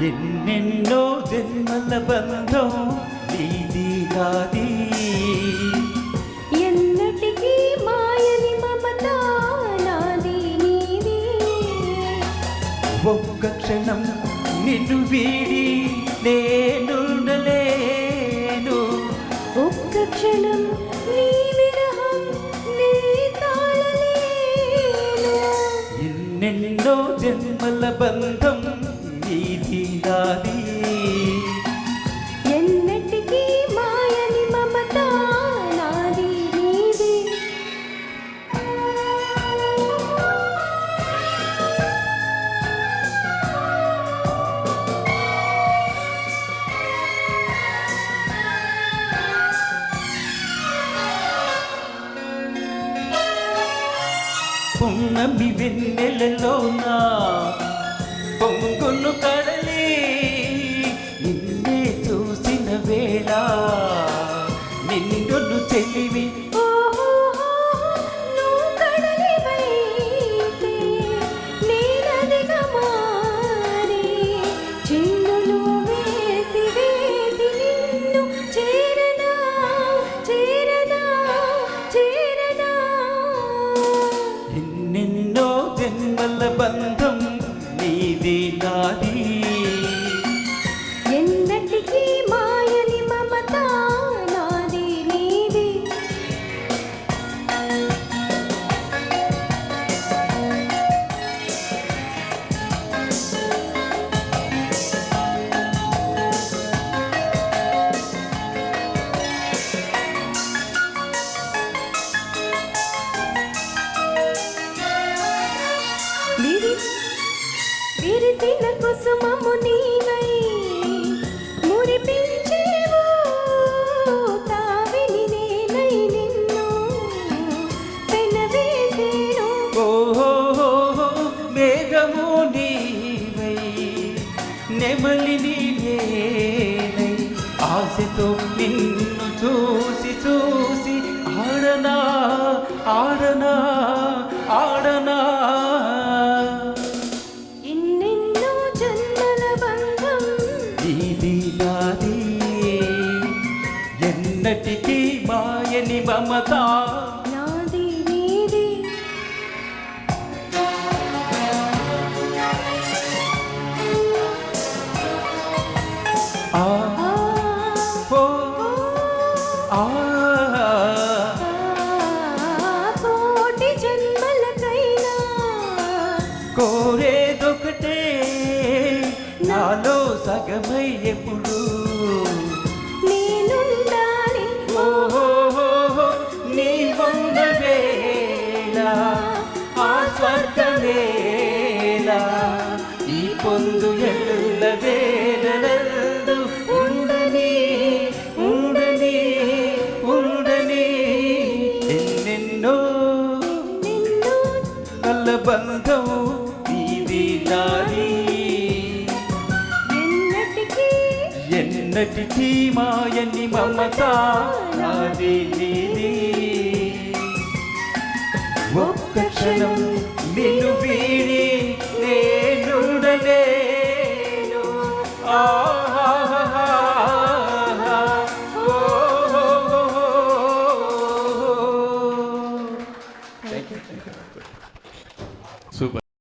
ఎన్నెన్నో జన్మల బంధం నీది నాది, ఎన్నటికీ మాయని మమత నాది నీది. ఒక్క క్షణం నిన్ను వీడి నేనుండలేను, ఒక్క క్షణం నీ విరహం నీ తాళలేను. ఎన్నెన్నో జన్మల బంధం నీది నాది, ఎన్నటికీ మాయని మమత నాది నీది. పున్నమి వెన్నెలలోనా పొంగును కడలి నిన్నే చూసిన వేళ నిన్ను చెలివి. నువ్వు కడలివైతే నేనదిగా మారి చిన్నులు వేసి వేసి నిన్ను చేరనా చేరనా చేరనా. ఎన్నెన్నో జన్మల బంధం నీది నాది, ఎన్నటికీ మాయని మమత నాది నీది. విరిసిన కుసుమము నీవై మురిపించేవు, తావిని నేనై నిన్ను పెనవేసేను. ఓహో మేఘము నీవై నెమలిని నేనై ఆశతో నిన్ను చూసి చూసి ఆడనా ఆడనా ఆడనా. ఎన్నెన్నో జన్మల బంధం నీది నాది, ఎన్నటికీ మాయని మమత నాది నీది. ఆ ఓ ఆ కోటి జన్మలకైనా కోరేదొకటే నాలో సగమై ఎప్పుడు నేనుండాలి. ఓహో నీ వంద వేళ ఆ స్వర్గవేళ ఈ పొందు ఎల్ల వేళలందు ఉండని ఉండని ఉండని. ఎన్నెన్నో నిన్ను కళ్ళ బంధం నీది నాది, ఎన్నటికీ ఎన్నటికీ మాయని మమత నాది నీది. ఒక్క క్షణం నిన్ను వీడి నేనుండలేను. Thank you.